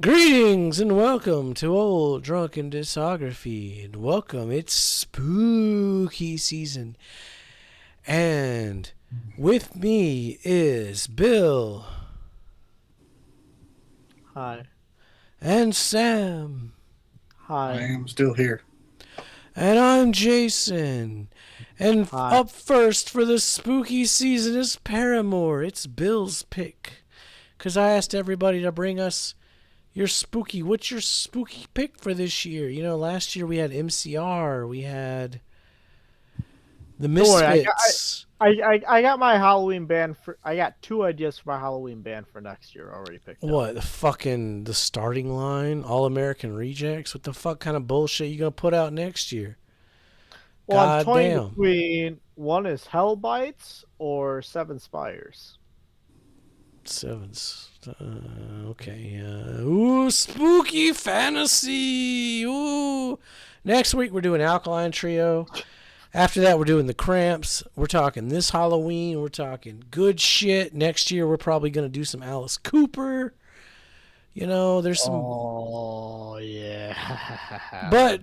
Greetings and welcome to Old Drunken Discography. And welcome, it's spooky season. And with me is Bill Hi. and Sam. I Hi. am still here. And I'm Jason. And Hi. up first for the spooky season is Paramore. It's Bill's pick. Because I asked everybody to bring us what's your spooky pick for this year? You know, last year we had MCR, we had the Don't worry, Misfits. I got my Halloween band for I got two ideas for my Halloween band for next year already picked out. What, the starting line? All American Rejects? What the fuck kind of bullshit you gonna put out next year? Well, I'm God toying damn. between one is Hell Bites or Seven Spires. Sevens. Okay. Ooh, spooky fantasy. Ooh. Next week we're doing Alkaline Trio. After that, we're doing the Cramps. We're talking this Halloween. We're talking good shit. Next year, we're probably going to do some Alice Cooper. You know, there's some. Oh yeah. But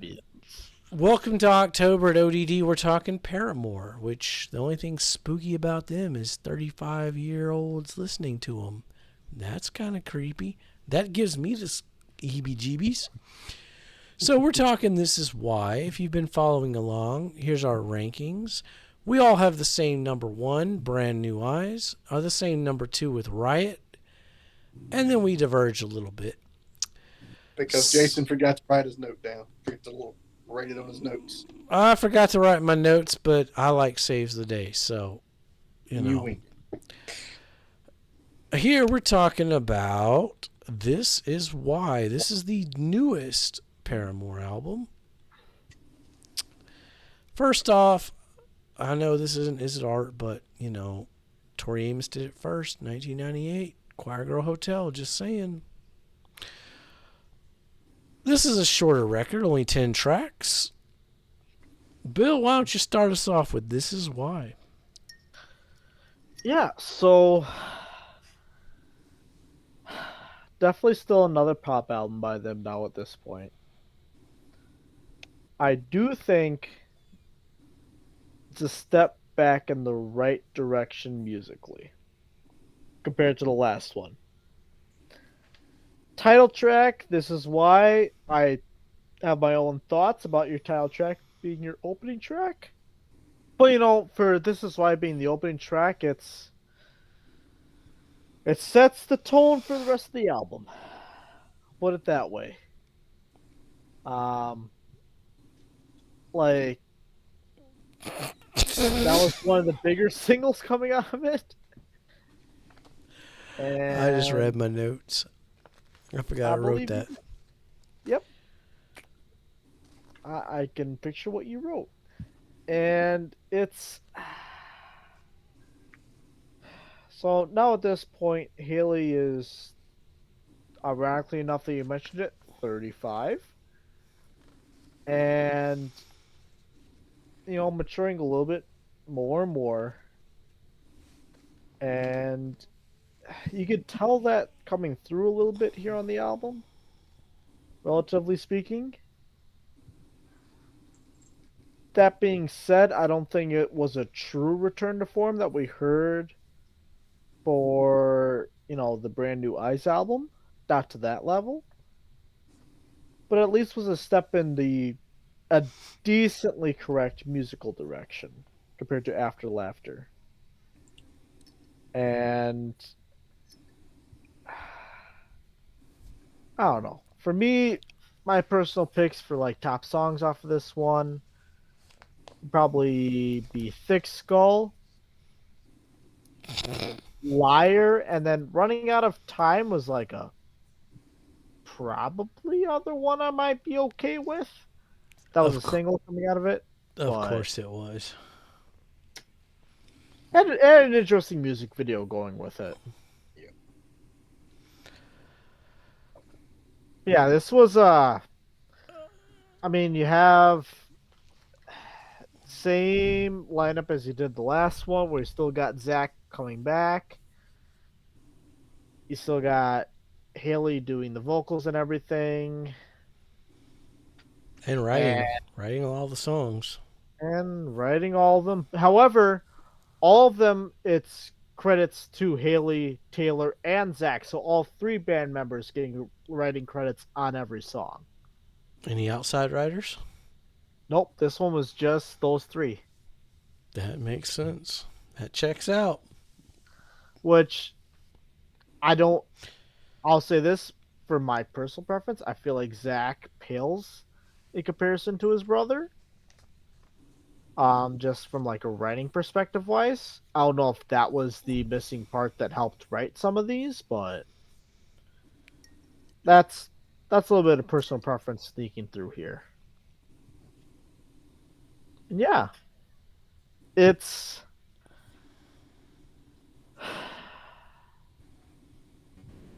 welcome to October at ODD. We're talking Paramore, which the only thing spooky about them is 35-year-olds listening to them. That's kind of creepy. That gives me the heebie-jeebies. So we're talking This Is Why. If you've been following along, here's our rankings. We all have the same number one, Brand New Eyes, are the same number two with Riot, and then we diverge a little bit. Because Jason forgot to write his note down. Forgot to write it on his notes. I forgot to write my notes, but I like saves the day, so, you know. wink. Here we're talking about This Is Why. This is the newest Paramore album. First off, I know this isn't Is It Art, but, you know, Tori Amos did it first, 1998. Choir Girl Hotel, just saying. This is a shorter record, only 10 tracks. Bill, why don't you start us off with This Is Why? Yeah, so definitely still another pop album by them now at this point. I do think it's a step back in the right direction musically compared to the last one. Title track, This Is Why. I have my own thoughts about your title track being your opening track. But you know, for This Is Why being the opening track, it sets the tone for the rest of the album. Put it that way. Like that was one of the bigger singles coming out of it. And I just read my notes. I forgot I wrote believe that. you. Yep. I can picture what you wrote. And it's so now at this point, Haley is, ironically enough that you mentioned it, 35. And, you know, maturing a little bit more and more. And you could tell that coming through a little bit here on the album, relatively speaking. That being said, I don't think it was a true return to form that we heard for, you know, the Brand New Eyes album. Not to that level. But at least was a step in a decently correct musical direction compared to After Laughter. And I don't know. For me, my personal picks for like top songs off of this one would probably be Thick Skull, Liar, and then Running Out of Time was like a probably other one I might be okay with. That was a single coming out of it. Of course it was. Had an interesting music video going with it. Yeah, this was I mean, you have same lineup as you did the last one, where you still got Zach coming back. You still got Haley doing the vocals and everything, And and writing all the songs. writing all of them. However, all of them, it's credits to Haley, Taylor, and Zach. So all three band members getting writing credits on every song. Any outside writers? Nope, this one was just those three. That makes sense. That checks out. Which I don't. I'll say this for my personal preference. I feel like Zach pales in comparison to his brother. Just from like a writing perspective wise. I don't know if that was the missing part that helped write some of these, but that's that's a little bit of personal preference sneaking through here. And yeah, it's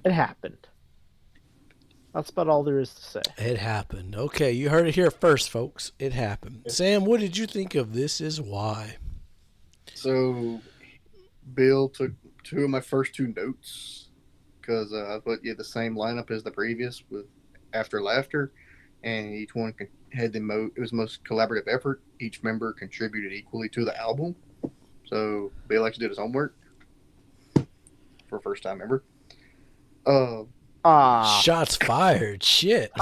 it happened. That's about all there is to say. It happened. Okay, you heard it here first, folks. It happened. Sam, what did you think of This Is Why? So, Bill took two of my first two notes because I put the same lineup as the previous with After Laughter, and each one had it was most collaborative effort. Each member contributed equally to the album. So Bill actually did his homework for first time ever. Shots fired. Shit.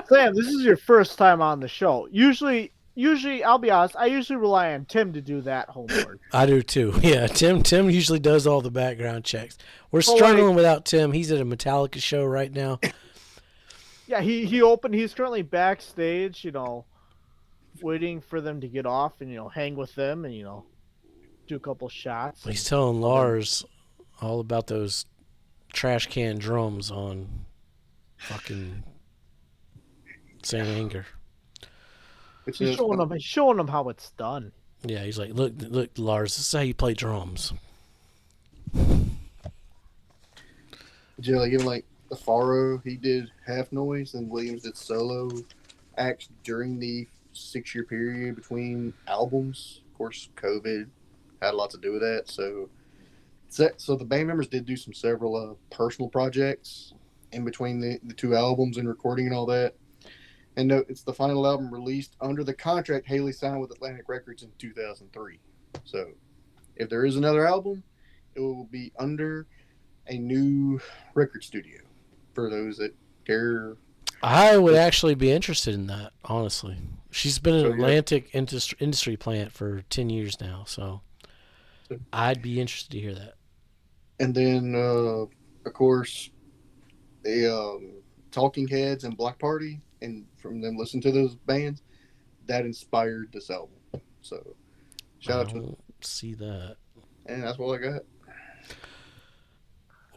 Sam, this is your first time on the show. Usually, I'll be honest, I usually rely on Tim to do that homework. I do too. Yeah, Tim usually does all the background checks. We're struggling without Tim. He's at a Metallica show right now. Yeah, he's currently backstage, waiting for them to get off and, hang with them and, do a couple shots. He's telling Lars all about those trash can drums on fucking St. Anger. He's showing them how it's done. Yeah, he's like, look, Lars, this is how you play drums. Even like the Faro, he did half noise, and Williams did solo acts during the 6-year period between albums. Of course, COVID had a lot to do with that. So the band members did do several personal projects in between the two albums and recording and all that. And note, it's the final album released under the contract Haley signed with Atlantic Records in 2003. So if there is another album, it will be under a new record studio for those that care. I would actually be interested in that, honestly. She's been an Atlantic industry plant for 10 years now, so I'd be interested to hear that. And then, of course, the Talking Heads and Block Party, and from them listening to those bands, that inspired this album. So, shout out to them. See that. And that's what I got.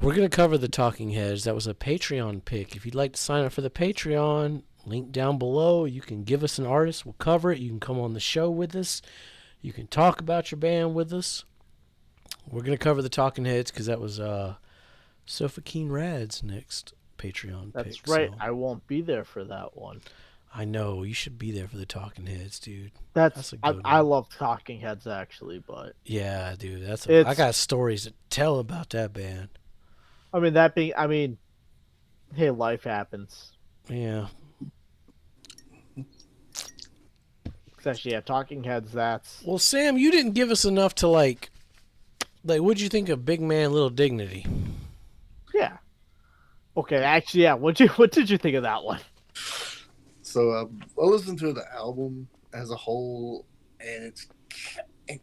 We're going to cover the Talking Heads. That was a Patreon pick. If you'd like to sign up for the Patreon, link down below. You can give us an artist. We'll cover it. You can come on the show with us. You can talk about your band with us. We're going to cover the Talking Heads because that was Sofakingrad's next Patreon pick. That's right. So. I won't be there for that one. I know. You should be there for the Talking Heads, dude. That's a good one. I love Talking Heads, actually, but... Yeah, dude. I got stories to tell about that band. Hey, life happens. Yeah. Especially, Talking Heads, that's... Well, Sam, you didn't give us enough to, like, what'd you think of Big Man, Little Dignity? Yeah. Okay, actually, yeah. What did you think of that one? So, I listened to the album as a whole, and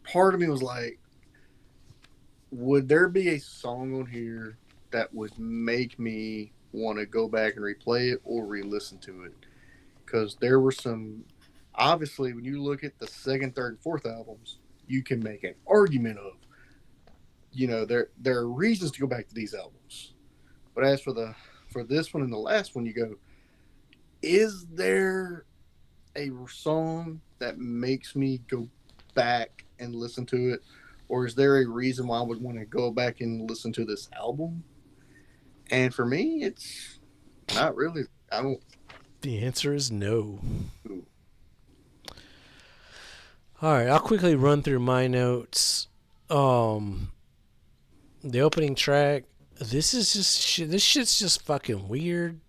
part of me was like, would there be a song on here that would make me want to go back and replay it or re-listen to it? Because there were some, obviously, when you look at the second, third, and fourth albums, you can make an argument of, there are reasons to go back to these albums. But as for this one and the last one, you go, is there a song that makes me go back and listen to it? Or is there a reason why I would want to go back and listen to this album? And for me, it's not really. I don't. The answer is no. Ooh. All right, I'll quickly run through my notes. The opening track, This is just shit. This shit's just fucking weird.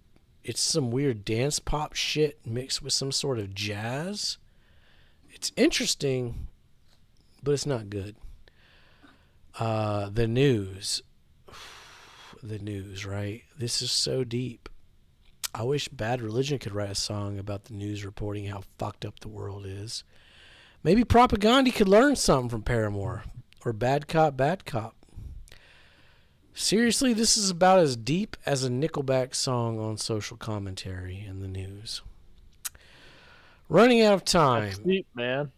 It's some weird dance pop shit mixed with some sort of jazz. It's interesting, but it's not good. The news. The news, right? This is so deep. I wish Bad Religion could write a song about the news reporting how fucked up the world is. Maybe Propaganda could learn something from Paramore. Or Bad Cop, Bad Cop. Seriously, this is about as deep as a Nickelback song on social commentary in the news. Running out of time. That's deep, man.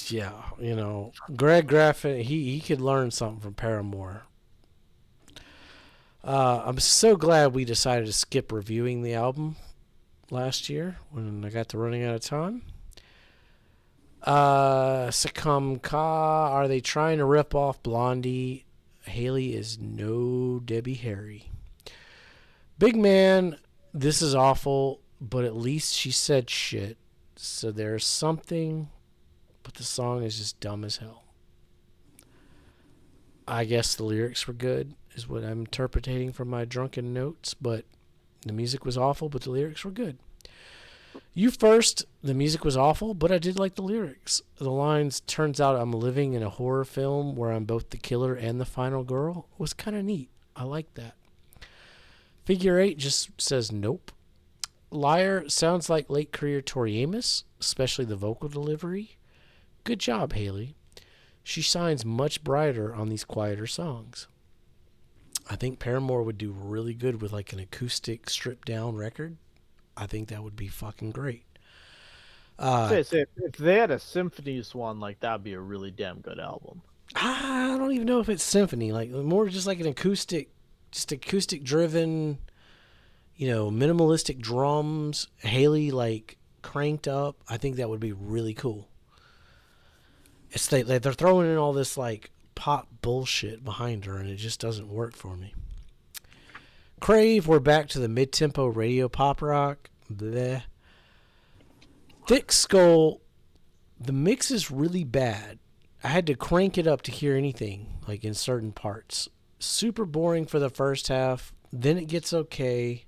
Yeah, Greg Graffin, he could learn something from Paramore. I'm so glad we decided to skip reviewing the album last year when I got to running out of time. Succumb Ka, are they trying to rip off Blondie? Haley is no Debbie Harry. Big Man, this is awful, but at least she said shit. So there's something, but the song is just dumb as hell. I guess the lyrics were good, is what I'm interpreting from my drunken notes, but the music was awful, but the lyrics were good. You First, the music was awful, but I did like the lyrics. The lines, turns out I'm living in a horror film where I'm both the killer and the final girl, was kind of neat. I like that. Figure 8 just says nope. Liar sounds like late career Tori Amos, especially the vocal delivery. Good job, Haley. She shines much brighter on these quieter songs. I think Paramore would do really good with like an acoustic stripped down record. I think that would be fucking great. If they had a symphonies one, like that'd be a really damn good album. I don't even know if it's symphony, like more just like an acoustic, just acoustic driven, minimalistic drums. Haley like cranked up. I think that would be really cool. It's they're throwing in all this like pop bullshit behind her, and it just doesn't work for me. Crave, we're back to the mid-tempo radio pop rock. Bleh. Thick Skull, the mix is really bad. I had to crank it up to hear anything, like in certain parts. Super boring for the first half, then it gets okay.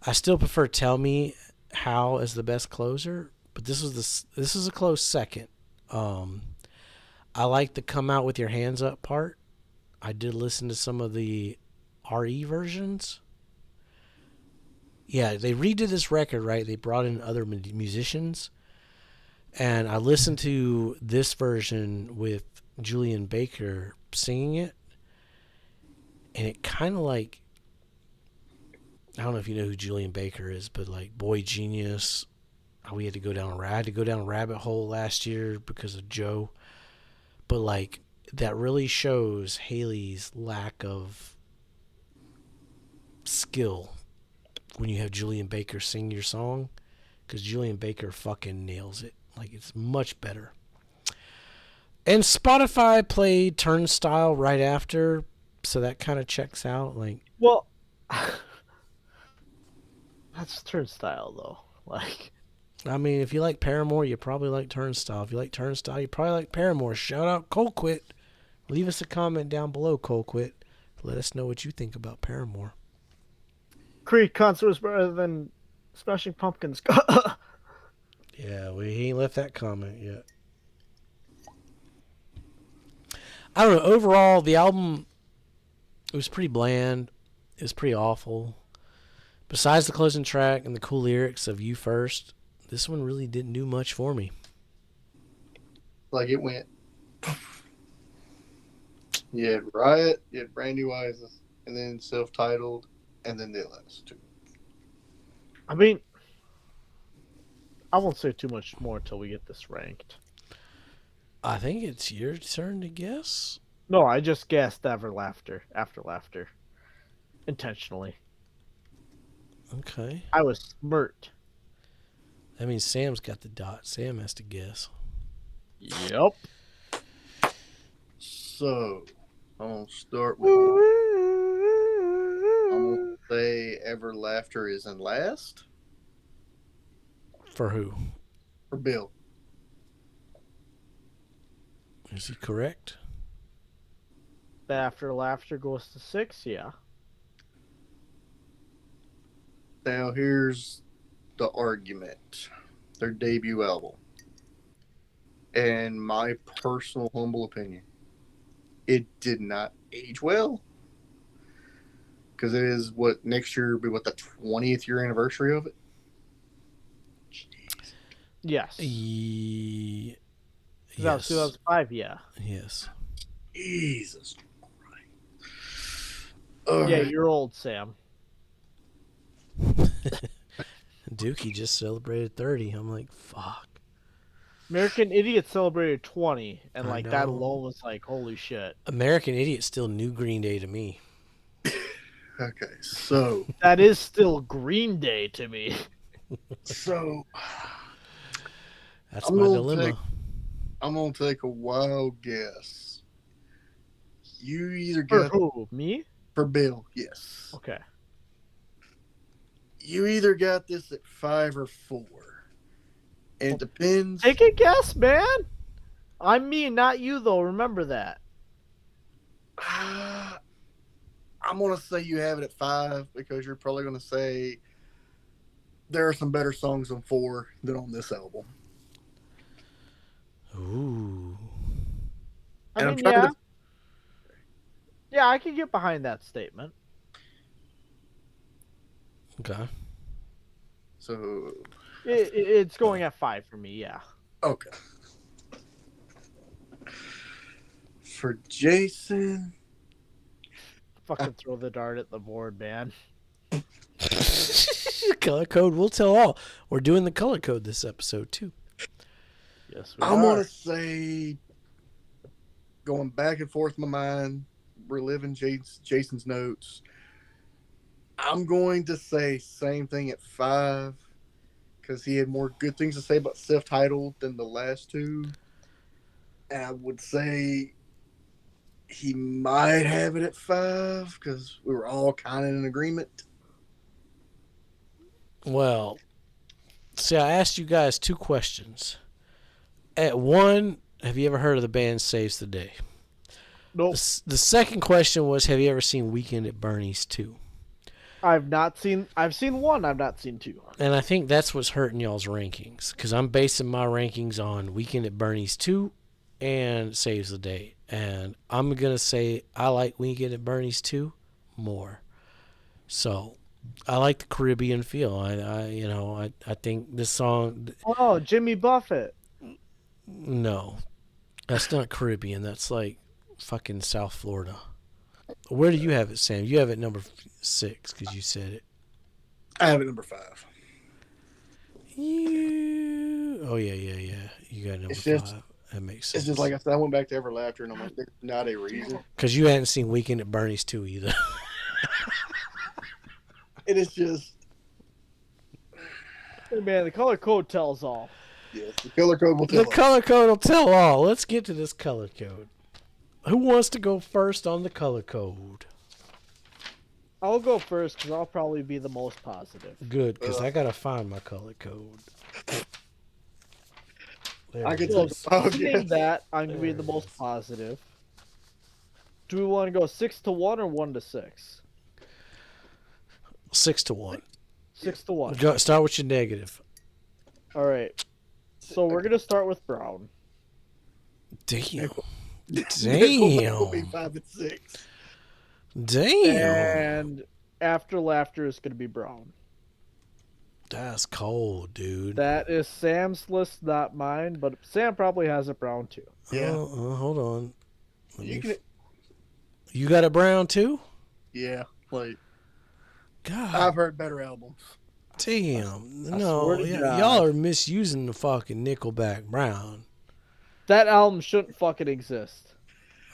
I still prefer Tell Me How as the best closer, but this is a close second. I like the Come Out With Your Hands Up part. I did listen to some of the RE versions. Yeah, they redid this record, right? They brought in other musicians. And I listened to this version with Julian Baker singing it. And it kind of like, I don't know if you know who Julian Baker is, but like Boy Genius. We had to go down a rabbit hole last year because of Joe. But like, that really shows Haley's lack of skill when you have Julian Baker sing your song, because Julian Baker fucking nails it. Like, it's much better. And Spotify played Turnstile right after, so that kind of checks out. Like, well, that's Turnstile though. Like, I mean, if you like Paramore, you probably like Turnstile. If you like Turnstile, you probably like Paramore. Shout out Colquitt. Leave us a comment down below, Colquitt. Let us know what you think about Paramore. Creed concert was better than Smashing Pumpkins. Yeah, we ain't left that comment yet. I don't know. Overall, the album, it was pretty bland. It was pretty awful. Besides the closing track and the cool lyrics of You First, this one really didn't do much for me. Like it went. You had Riot, you had Brand New Eyes, and then Self-Titled, and then the last two. I mean, I won't say too much more until we get this ranked. I think it's your turn to guess. No, I just guessed after laughter. Intentionally. Okay. I was smirked. That means Sam's got the dot. Sam has to guess. Yep. So, I'm going to start with. I'm going to say Ever Laughter is in last. For who? For Bill. Is he correct? After Laughter goes to 6, yeah. Now here's the argument. Their debut album. And my personal humble opinion, it did not age well. Because it is what next year will be what the 20th year anniversary of it. Jeez. Yes. Yes. 2005, yeah. Yes. Jesus Christ. All Yeah, right. you're old, Sam. Dookie just celebrated 30. I'm like, fuck. American Idiot celebrated 20, and I like that know. alone was like, holy shit. American Idiot still new Green Day to me. Okay, so That is still Green Day to me. That's I'm my gonna dilemma. I'm gonna take a wild guess. You either For got who? Me? for Bill, yes. Okay. You either got this at 5 or 4. And it depends. Take a guess, man. I'm me, not you, though. Remember that. I'm gonna say you have it at 5 because you're probably gonna say there are some better songs on 4 than on this album. Ooh. I mean, I'm trying yeah. to. Yeah, I can get behind that statement. Okay. So It's going at 5 for me, yeah. okay. For Jason, Fucking throw the dart at the board, man. Color code, we'll tell all. We're doing the color code this episode, too. Yes, we I'm are. gonna say, going back and forth in my mind, reliving Jason's notes. I'm going to say same thing at 5 because he had more good things to say about self-titled than the last two. And I would say he might have it at 5 because we were all kind of in agreement. Well, see, I asked you guys 2 questions. At 1, have you ever heard of the band Saves the Day? Nope. The second question was, have you ever seen Weekend at Bernie's 2? I've seen 1, I've not seen 2. And I think that's what's hurting y'all's rankings, because I'm basing my rankings on Weekend at Bernie's 2 and Saves the Day. And I'm going to say I like Weekend at Bernie's 2 more. So I like the Caribbean feel. I think this song. Oh, Jimmy Buffett. No, that's not Caribbean. That's like fucking South Florida. Where do you have it, Sam? You have it number 6 because you said it. I have it number 5. Oh yeah. You got number 5. That makes sense. It's just like I said, I went back to Ever Laughter and I'm like, there's not a reason. Because you hadn't seen Weekend at Bernie's 2 either. It is just. Hey, man, the color code tells all. Yes, the color code will tell The us. color code will tell all. Let's get to this color code. Who wants to go first on the color code? I'll go first because I'll probably be the most positive. Good, because I got to find my color code. There I it can is. take a wild Seeing guess. that, I'm going to be There the it most is. positive. Do we want to go 6 to 1 or 1 to 6? 6 to 1. 6 to 1. Go, start with your negative. All right. So we're going to start with brown. Damn. This will be Damn. 5 and 6. Damn. And After Laughter is going to be brown. That's cold, dude. That is Sam's list, not mine, but Sam probably has it brown too. Yeah. Hold on. You You got a brown too? Yeah, like God I've heard better albums. damn. I No, swear to God. y'all are misusing the fucking Nickelback brown. That album shouldn't fucking exist.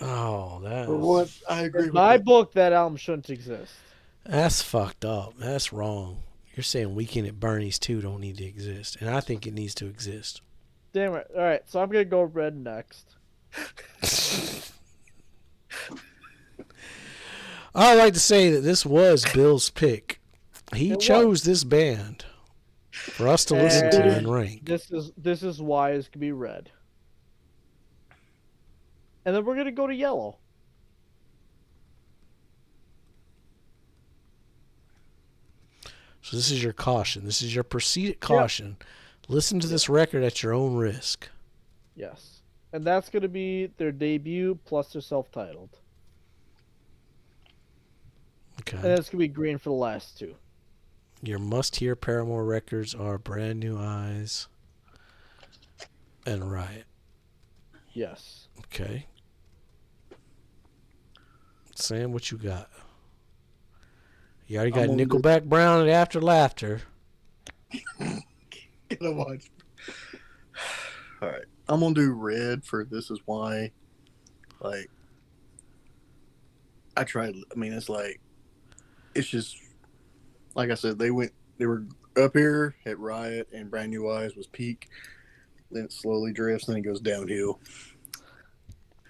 Oh, For once, I agree In with my that. book, that album shouldn't exist. that's fucked up. That's wrong. You're saying Weekend at Bernie's 2 don't need to exist, and I think it needs to exist. Damn it. All right, so I'm going to go red next. I'd like to say that this was Bill's pick. He It chose this band for us to listen to and rank. This is why it's going to be red. And then we're going to go to yellow. So this is your caution. This is your proceed at Yep. caution. Listen to this record at your own risk. Yes. And that's going to be their debut plus their self-titled. Okay. And it's going to be green for the last two. Your must-hear Paramore records are Brand New Eyes and Riot. Yes. Okay. Sam, what you got? You already got Nickelback Brown and After Laughter. Gotta watch. All right, I'm gonna do Red for This Is Why. Like, I tried. I mean, it's just like I said. They were up here at Riot, and Brand New Eyes was peak. Then it slowly drifts, and then it goes downhill.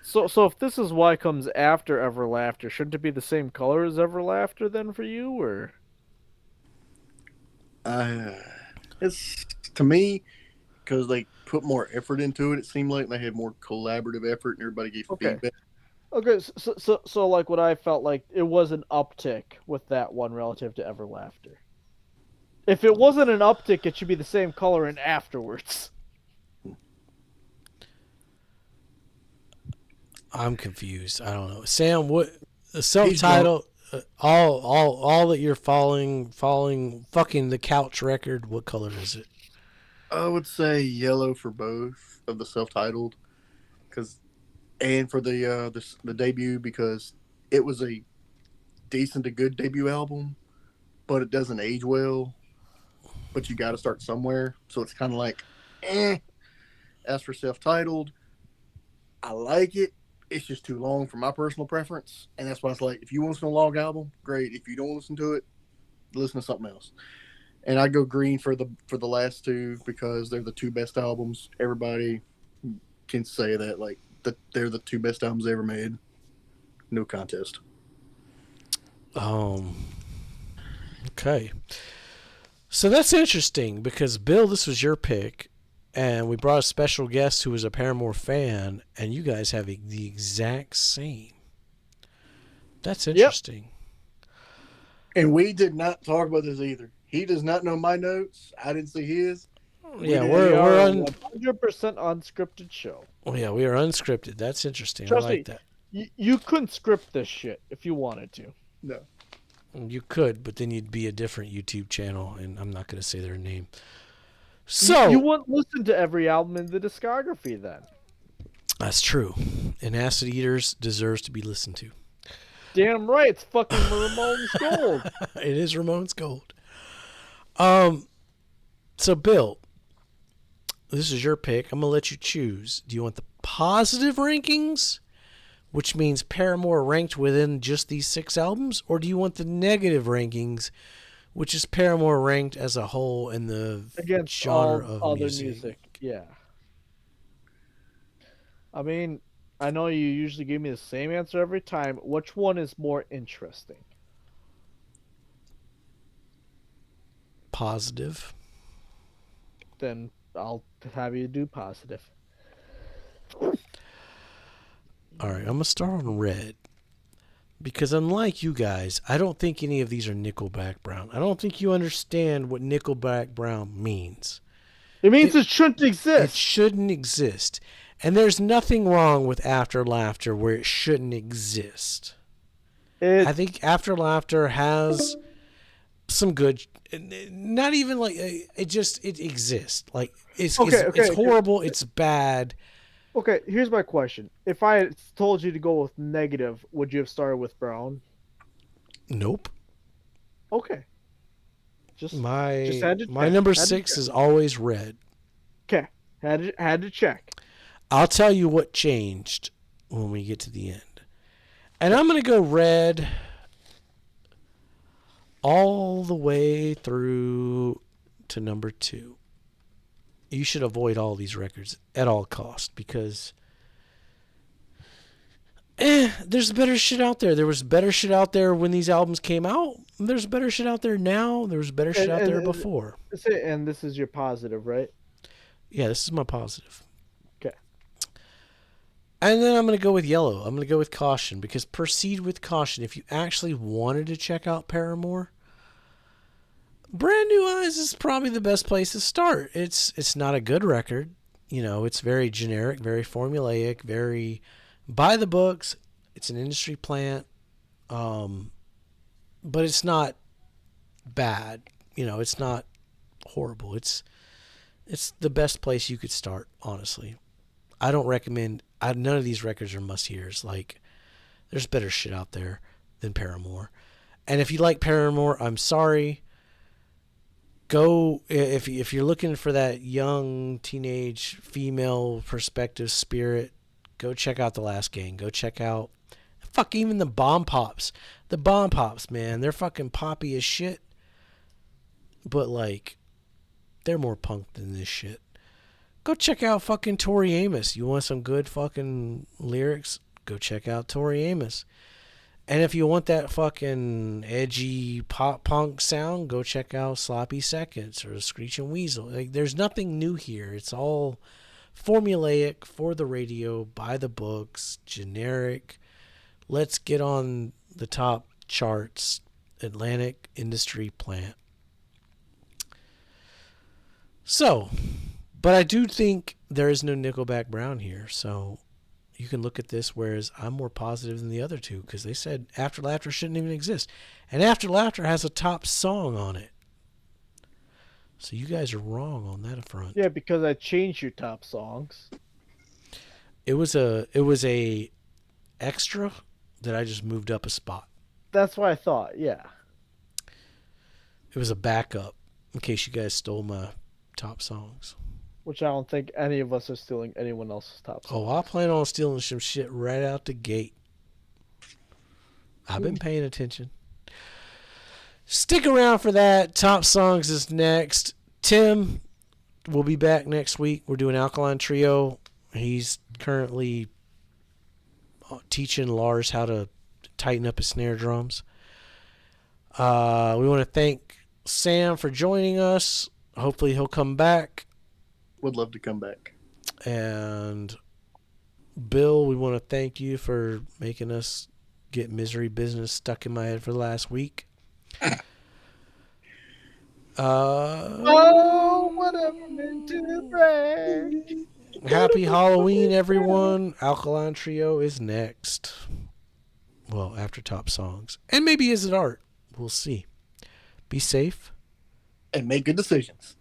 So if This Is Why comes after Ever Laughter, shouldn't it be the same color as Ever Laughter then for you, or? It's to me because they put more effort into it. It seemed like they had more collaborative effort, and everybody gave feedback. Okay, so like what I felt like it was an uptick with that one relative to Ever Laughter. If it wasn't an uptick, it should be the same color and afterwards. I'm confused. I don't know. Sam, what the self-title? All that you're fucking the couch record. What color is it? I would say yellow for both of the self-titled, and for the debut because it was a decent to good debut album, but it doesn't age well. But you got to start somewhere, so it's kind of like, eh. As for self-titled, I like it. It's just too long for my personal preference, and that's why it's like, if you want to listen to a long album, great. If you don't listen to it, listen to something else. And I go green for the last two because they're the two best albums. Everybody can say that, like, they're the two best albums ever made. No contest. Okay. So that's interesting because Bill, this was your pick. And we brought a special guest who was a Paramore fan, and you guys have the exact same. That's interesting. Yep. And we did not talk about this either. He does not know my notes. I didn't see his. Yeah, we're 100% unscripted show. Oh yeah, we are unscripted. That's interesting. Trust I like me, that. You couldn't script this shit if you wanted to. No. You could, but then you'd be a different YouTube channel, and I'm not going to say their name. So you wouldn't listen to every album in the discography then. That's true. And Acid Eaters deserves to be listened to. Damn right, it's fucking Ramones Gold. It is Ramones Gold. So Bill, this is your pick. I'm gonna let you choose. Do you want the positive rankings, which means Paramore ranked within just these 6 albums, or do you want the negative rankings, which is Paramore ranked as a whole in the against genre all of other music? Yeah. I mean, I know you usually give me the same answer every time. Which one is more interesting? Positive. Then I'll have you do positive. All right, I'm going to start on red. Because unlike you guys, I don't think any of these are Nickelback Brown. I don't think you understand what Nickelback Brown means. It means it shouldn't exist. It shouldn't exist. And there's nothing wrong with After Laughter where it shouldn't exist. I think After Laughter has some good, not even like, it exists. Like, it's horrible, it's bad. Okay, here's my question. If I had told you to go with negative, would you have started with Brown? Nope. Okay. My number 6 is always red. Okay. Had to check. I'll tell you what changed when we get to the end. And I'm going to go red all the way through to number 2. You should avoid all these records at all costs because there's better shit out there. There was better shit out there when these albums came out. There's better shit out there now. There was better shit out there before. And this is your positive, right? Yeah, this is my positive. Okay. And then I'm going to go with yellow. I'm going to go with caution because proceed with caution. If you actually wanted to check out Paramore, Brand New Eyes is probably the best place to start. It's not a good record. You know, it's very generic, very formulaic, very by the books. It's an industry plant. But it's not bad. You know, it's not horrible. It's the best place you could start, honestly. I don't recommend none of these records are must-hears. Like, there's better shit out there than Paramore. And if you like Paramore, I'm sorry. Go if you're looking for that young teenage female perspective spirit, go check out The Last Gang. Go check out even the Bomb Pops. The Bomb Pops, man, they're fucking poppy as shit. But like, they're more punk than this shit. Go check out fucking Tori Amos. You want some good fucking lyrics? Go check out Tori Amos. And if you want that fucking edgy pop punk sound, go check out Sloppy Seconds or Screeching Weasel. Like, there's nothing new here. It's all formulaic, for the radio, by the books, generic. Let's get on the top charts. Atlantic Industry Plant. So, but I do think there is no Nickelback Brown here. So you can look at this, whereas I'm more positive than the other two because they said After Laughter shouldn't even exist. And After Laughter has a top song on it. So you guys are wrong on that front. Yeah, because I changed your top songs. It was a extra that I just moved up a spot. That's what I thought, yeah. It was a backup in case you guys stole my top songs. Which I don't think any of us are stealing anyone else's top songs. Oh, I plan on stealing some shit right out the gate. I've been paying attention. Stick around for that. Top songs is next. Tim will be back next week. We're doing Alkaline Trio. He's currently teaching Lars how to tighten up his snare drums. We want to thank Sam for joining us. Hopefully he'll come back. Would love to come back. And Bill, we want to thank you for making us get Misery Business stuck in my head for the last week. Oh, whatever meant to break. Happy Halloween, everyone. Alkaline Trio is next. Well, after top songs. And maybe Is It Art? We'll see. Be safe. And make good decisions.